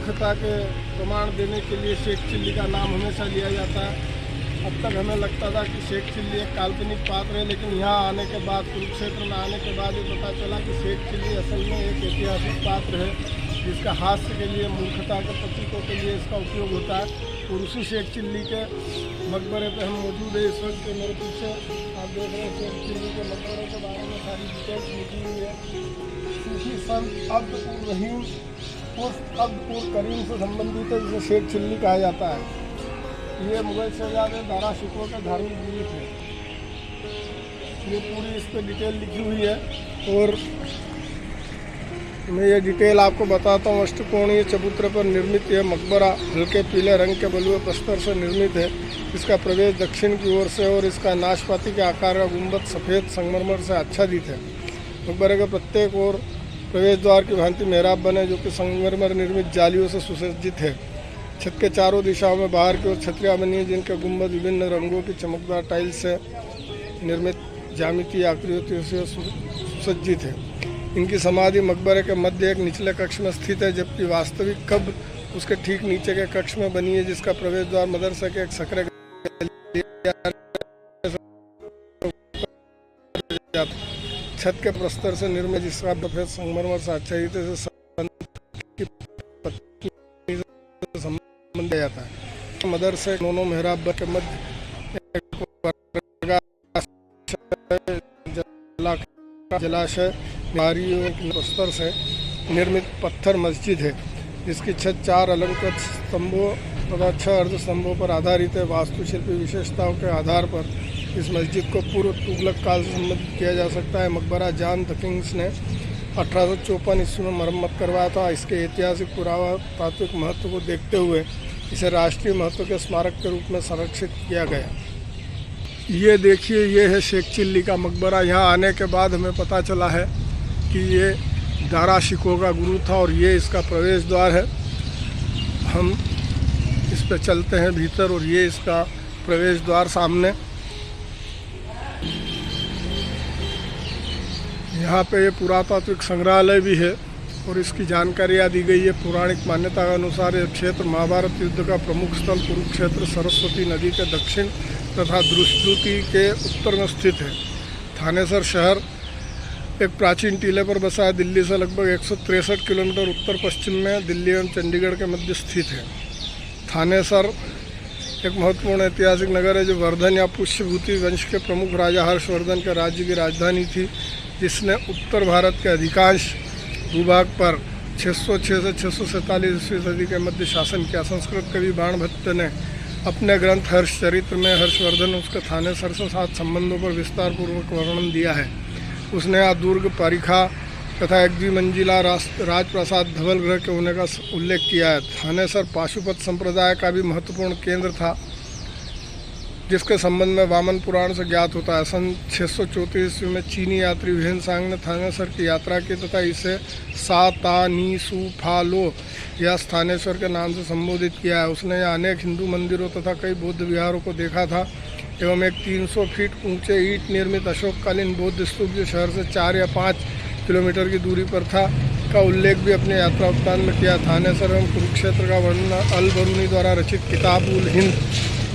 मूर्खता के प्रमाण देने के लिए शेख चिल्ली का नाम हमेशा लिया जाता है। अब तक हमें लगता था कि शेख चिल्ली एक काल्पनिक पात्र है, लेकिन यहाँ आने के बाद, कुरुक्षेत्र में आने के बाद ये पता चला कि शेख चिल्ली असल में एक ऐतिहासिक पात्र है जिसका हास्य के लिए, मूर्खता के प्रतीकों के लिए इसका उपयोग होता है। और उसी शेख चिल्ली के मकबरे पे हम मौजूद है इस वक्त। मेरे पीछे आप देख रहे हैं शेख चिल्ली के मकबरे के बारे में सारी डिटेल्स लिखी हुई है। सूफी संत अब्द रहीम उर्फ अब्द करीम से संबंधित है, जिसे शेख चिल्ली कहा जाता है। ये मुगल शहजादे दारा शिकोह का धार्मिक गीत है। ये पूरी इस पर डिटेल लिखी हुई है और मैं ये डिटेल आपको बताता हूँ। अष्टकोणीय चबूतरे पर निर्मित यह मकबरा हल्के पीले रंग के बलुए प्रस्तर से निर्मित है। इसका प्रवेश दक्षिण की ओर से और इसका नाशपाती के आकार का गुंबद सफ़ेद संगमरमर से आच्छादित है। मकबरे के प्रत्येक ओर प्रवेश द्वार की भांति मेहराब बने, जो कि संगमरमर निर्मित जालियों से सुसज्जित है। छत के चारों दिशाओं में बाहर की ओर छतरियाँ बनी हैं, जिनके गुंबद विभिन्न रंगों की चमकदार टाइल्स से निर्मित ज्यामितीय आकृतियों से सुसज्जित है। इनकी समाधि मकबरे के मध्य एक निचले कक्ष में स्थित है, जबकि वास्तविक कब्र उसके ठीक नीचे के कक्ष में बनी है, जिसका प्रवेश द्वार मदरसे के एक सकरे छत के प्रस्तर से निर्मित, जिसका सफेद संगमरमर से आच्छादित संबंध जाता है। मदरसे दोनों मेहराब के मध्य जलाशय नारियों के प्रस्तर से निर्मित पत्थर मस्जिद है, जिसकी छत 4 अलंकृत स्तंभों तथा 6 अर्ध स्तंभों पर आधारित है। वास्तुशिल्पी विशेषताओं के आधार पर इस मस्जिद को पूर्व तुगलक काल से संबंधित किया जा सकता है। मकबरा जॉन द किंग्स ने 1854 ईस्वी में मरम्मत करवाया था। इसके ऐतिहासिक पुरातात्विक महत्व को देखते हुए इसे राष्ट्रीय महत्व के स्मारक के रूप में संरक्षित किया गया। ये देखिए, ये है शेख चिल्ली का मकबरा। यहाँ आने के बाद हमें पता चला है कि ये दारा शिकोह का गुरु था और ये इसका प्रवेश द्वार है। हम इस पे चलते हैं भीतर और ये इसका प्रवेश द्वार सामने। यहाँ पे ये पुरातात्विक संग्रहालय भी है और इसकी जानकारियाँ दी गई है। पौराणिक मान्यता के अनुसार यह क्षेत्र महाभारत युद्ध का प्रमुख स्थल कुरुक्षेत्र सरस्वती नदी के दक्षिण तथा द्रुष्टुति के उत्तर में स्थित है। थानेसर शहर एक प्राचीन टीले पर बसा है। दिल्ली से लगभग 163 किलोमीटर उत्तर पश्चिम में दिल्ली एवं चंडीगढ़ के मध्य स्थित है। थानेसर एक महत्वपूर्ण ऐतिहासिक नगर है, जो वर्धन या पुष्यभूति वंश के प्रमुख राजा हर्षवर्धन के राज्य की राजधानी थी, जिसने उत्तर भारत के अधिकांश भूभाग पर 606 से 647 ईस्वी सदी के मध्य शासन किया। संस्कृत कवि बाणभट्ट ने अपने ग्रंथ हर्षचरित्र में हर्षवर्धन उसके थानेसर से साथ संबंधों पर विस्तार पूर्वक वर्णन दिया है। उसने यहाँ दुर्ग, परिखा तथा एक द्विमंजिला राजप्रासाद धवल गृह के होने का उल्लेख किया है। थानेसर पाशुपत संप्रदाय का भी महत्वपूर्ण केंद्र था, जिसके संबंध में वामन पुराण से ज्ञात होता है। सन 634 ईस्वी में चीनी यात्री ह्वेनसांग ने थानेसर की यात्रा की तथा इसे सातानीसुफालो या स्थानेश्वर के नाम से संबोधित किया है। उसने यहाँ अनेक हिंदू मंदिरों तथा कई बौद्ध विहारों को देखा था एवं एक 300 फीट ऊंचे ईंट निर्मित अशोककालीन बौद्ध स्तूप, जो शहर से 4 या 5 किलोमीटर की दूरी पर था, का उल्लेख भी अपने यात्रा वृत्तांत में किया। थानेसर एवं कुरुक्षेत्र का वर्णन अल बरूनी द्वारा रचित किताब उल हिंद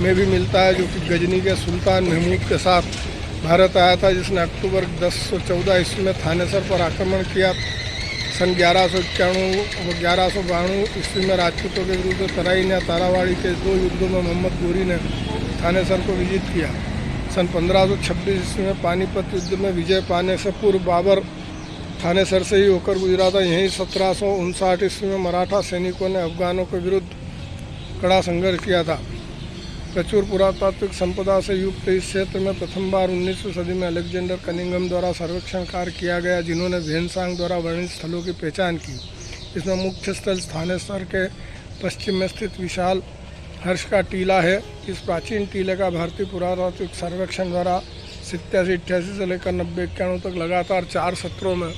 में भी मिलता है, जो कि गजनी के सुल्तान महमूद के साथ भारत आया था, जिसने अक्टूबर 1014 ईस्वी में थानेसर पर आक्रमण किया। सन 1191 और 1192 ईस्वी में राजपूतों के विरुद्ध तराइन या तारावाड़ी के 2 युद्धों में मोहम्मद गोरी ने थानेसर को विजित किया। सन 1526 ईस्वी में पानीपत युद्ध में विजय पाने से पूर्व बाबर थानेसर से ही होकर गुजरा था। यहीं 1759 ईस्वी में मराठा सैनिकों ने अफगानों के विरुद्ध कड़ा संघर्ष किया था। प्रचुर पुरातात्विक संपदा से युक्त इस क्षेत्र में प्रथम बार 19वीं सदी में अलेक्जेंडर कनिंघम द्वारा सर्वेक्षण कार्य किया गया, जिन्होंने ह्वेनसांग द्वारा वर्णित स्थलों की पहचान की। इसमें मुख्य स्थल थानेसर के पश्चिम में स्थित विशाल हर्ष का टीला है। इस प्राचीन टीले का भारतीय पुरातात्विक सर्वेक्षण द्वारा 87-88 से लेकर 90-91 तक लगातार 4 सत्रों में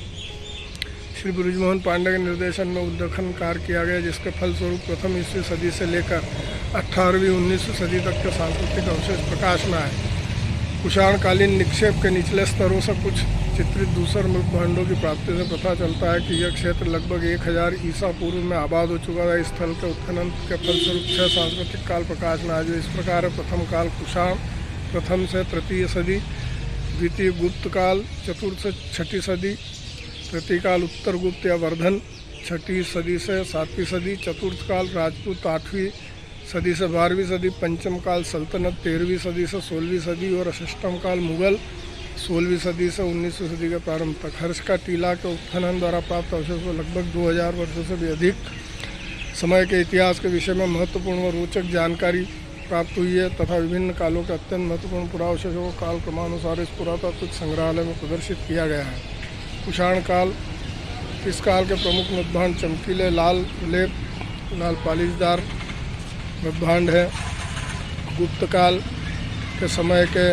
श्री बृजमोहन पांडे के निर्देशन में उद्खनन कार्य किया गया, जिसके फलस्वरूप प्रथम ईस्वी सदी से लेकर 18वीं 19वीं सदी तक के सांस्कृतिक अवशेष प्रकाश में आए। कुषाणकालीन निक्षेप के निचले स्तरों से कुछ चित्रित दूसर मृतभांडों की प्राप्ति से पता चलता है कि यह क्षेत्र लगभग 1000 ईसा पूर्व में आबाद हो चुका था। इस स्थल के उत्खनन के फलस्वरूप 6 सांस्कृतिक काल प्रकाश में आ जो इस प्रकार है। प्रथम काल कुषाण, प्रथम से तृतीय सदी, द्वितीय गुप्त काल, चतुर्थ से छठी सदी, तृतीय काल उत्तर गुप्त या वर्धन, छठी सदी से 7वीं सदी, चतुर्थ काल राजपूत 8वीं सदी से 12वीं सदी, पंचम काल सल्तनत 13वीं सदी से 16वीं सदी और अष्टम काल मुगल 16वीं सदी से 19वीं सदी के प्रारंभ तक। हर्ष का टीला के उत्खनन द्वारा प्राप्त अवशेषों लगभग 2000 वर्षों से भी अधिक समय के इतिहास के विषय में महत्वपूर्ण और रोचक जानकारी प्राप्त हुई है तथा विभिन्न कालों के अत्यंत महत्वपूर्ण पुरावशेषों को काल क्रमानुसार इस पुरातात्विक संग्रहालय में प्रदर्शित किया गया है। कुषाण काल, इस काल के प्रमुख मृतभांड चमकीले लाल लेप, लाल पालिशदार मृतभांड है। गुप्त काल के समय के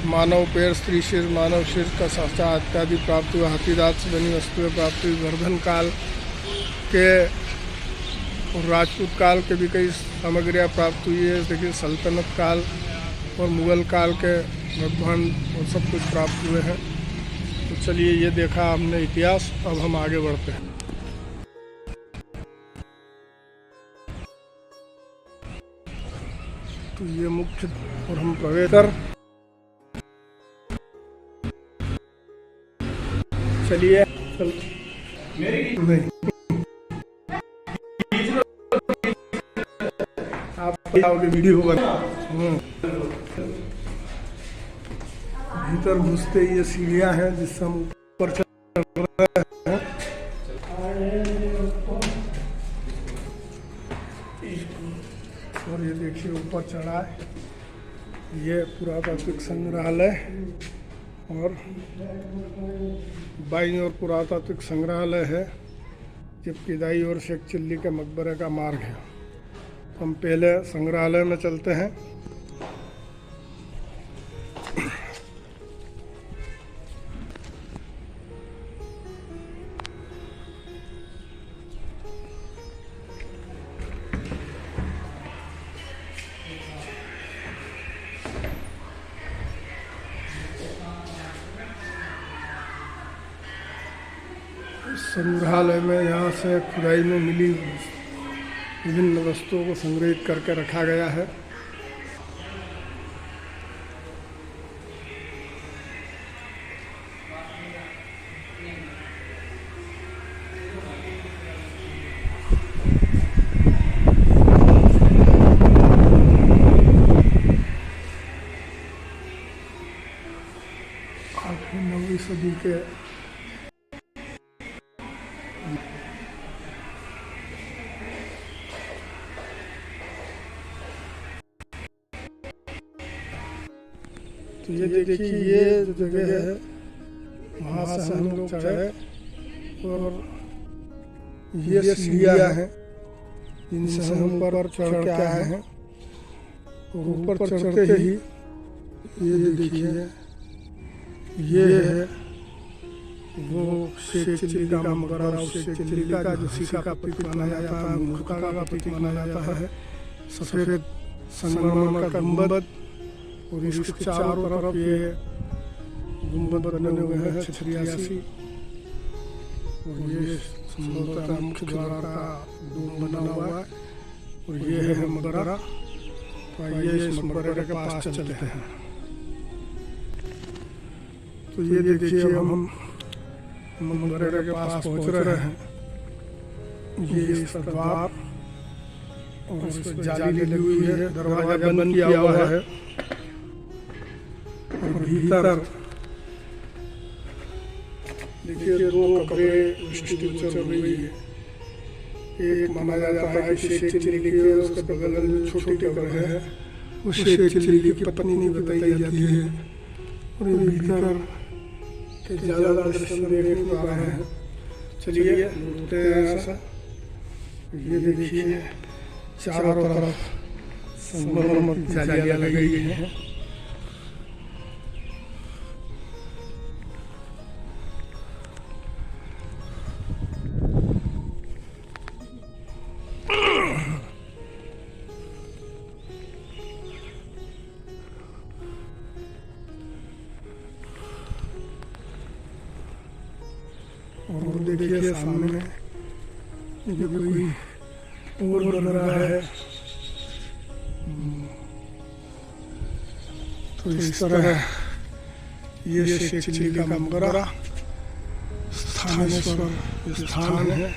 मानव पैर, स्त्री सिर, मानव सिर का साँचा इत्यादि प्राप्त हुआ। हाथी दांत से बनी वस्तुएं प्राप्त हुई। वर्धन काल के और राजपूत काल के भी कई सामग्रियाँ प्राप्त हुई है। देखिए सल्तनत काल और मुग़ल काल के मृतभांड और सब कुछ प्राप्त हुए हैं। तो चलिए, ये देखा हमने इतिहास, अब हम आगे बढ़ते हैं। तो ये मुख्य और हम प्रवेश कर चलिए नहीं आप वीडियो बना। भीतर घुसते ये सीढ़ियाँ हैं जिससे हम ऊपर चढ़ रहे हैं। और ये देखिए ऊपर चढ़ा है। ये पुरातात्विक संग्रहालय और बाईं ओर पुरातात्विक संग्रहालय है, जबकि दाईं ओर शेख चिल्ली के मकबरे का मार्ग है। हम पहले संग्रहालय में चलते हैं। संग्रहालय में यहाँ से खुदाई में मिली विभिन्न वस्तुओं को संग्रहित करके रखा गया है। आठवीं 9वीं सदी के तो ये देखिए, ये जो जगह है वहाँ से हम लोग चढ़े और ये सीढ़ियाँ हैं जिनसे हम ऊपर चढ़ के आए हैं। और ऊपर चढ़ते ही ये देखिए, ये है वो शेख चिल्ली का मकबरा। और शेख चिल्ली का जो सीका का प्रतीक माना जाता है, मूर्खता का प्रतीक माना जाता है। सफ़ेद संगमरमर का गुंबद और इसके चारों तरफ ये गुंबद बने हुए हैं 86। और ये संभवतः मुख्य द्वार का डोम बना हुआ है। और ये है मकबरा। तो आइए इस मकबरे के पास चलते हैं। तो ये देखिए, हम मकबरे के पास पहुंच रहे हैं। ये इसका द्वार और इस पर जाली लगी हुई है, दरवाजा बंद किया हुआ है। और भीतर देखिए 2 कमरे दृष्टिगोचर चल रही है। एक माना जाता है कि शेख चिल्ली की, और उसके बगल में छोटी कमरे है वो शेख चिल्ली की पत्नी नहीं बताई जाती है। और ये भीतर के ज़्यादा दृश्य देख नहीं पा रहे हैं। चलिए घूमते हैं ऐसा। ये देखिए चारों तरफ संगमरमर की जालियाँ लगी गई हैं। देखिए सामने ये कोई और बन रहा है। तो इस तरह ये शेख चिल्ली का मकबरा स्थानेश्वर स्थान है।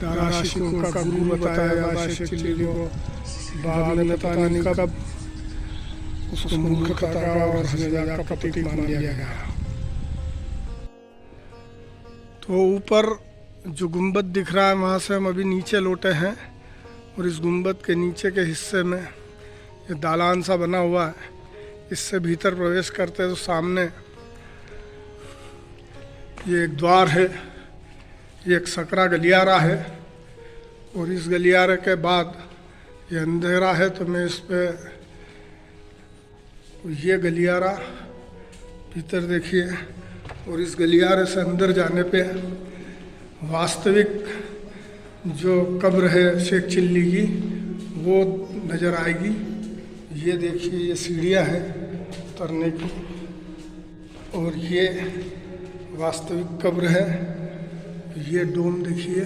दारा शिकोह का गुरु बताया जाता है शेख चिल्ली को। बाद में पता नहीं कब उसको मूर्खता का और हमेजा का प्रतीक मान लिया गया। तो ऊपर जो गुंबद दिख रहा है वहाँ से हम अभी नीचे लौटे हैं और इस गुंबद के नीचे के हिस्से में ये दालान सा बना हुआ है। इससे भीतर प्रवेश करते तो सामने ये एक द्वार है, ये एक सकरा गलियारा है और इस गलियारे के बाद ये अंधेरा है। तो मैं इस पे ये गलियारा भीतर देखिए और इस गलियारे से अंदर जाने पे वास्तविक जो कब्र है शेख चिल्ली की वो नज़र आएगी। ये देखिए ये सीढ़ियाँ हैं उतरने की और ये वास्तविक कब्र है। ये डोम देखिए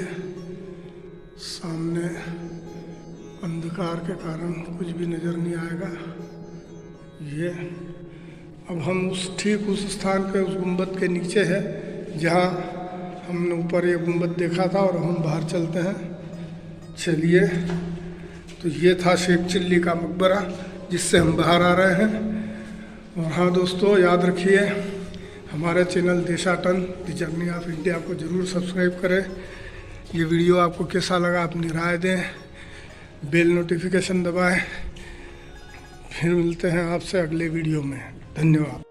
सामने अंधकार के कारण कुछ भी नज़र नहीं आएगा। ये अब हम ठीक उस स्थान पे उस गुंबद के नीचे है जहाँ हमने ऊपर ये गुंबद देखा था और हम बाहर चलते हैं। चलिए, तो ये था शेख चिल्ली का मकबरा जिससे हम बाहर आ रहे हैं। और हाँ दोस्तों, याद रखिए हमारे channel Deshatan the journey of India को ज़रूर सब्सक्राइब करें। ये वीडियो आपको कैसा लगा अपनी राय दें, बेल नोटिफिकेशन दबाएं। फिर मिलते हैं आपसे अगले वीडियो में। धन्यवाद।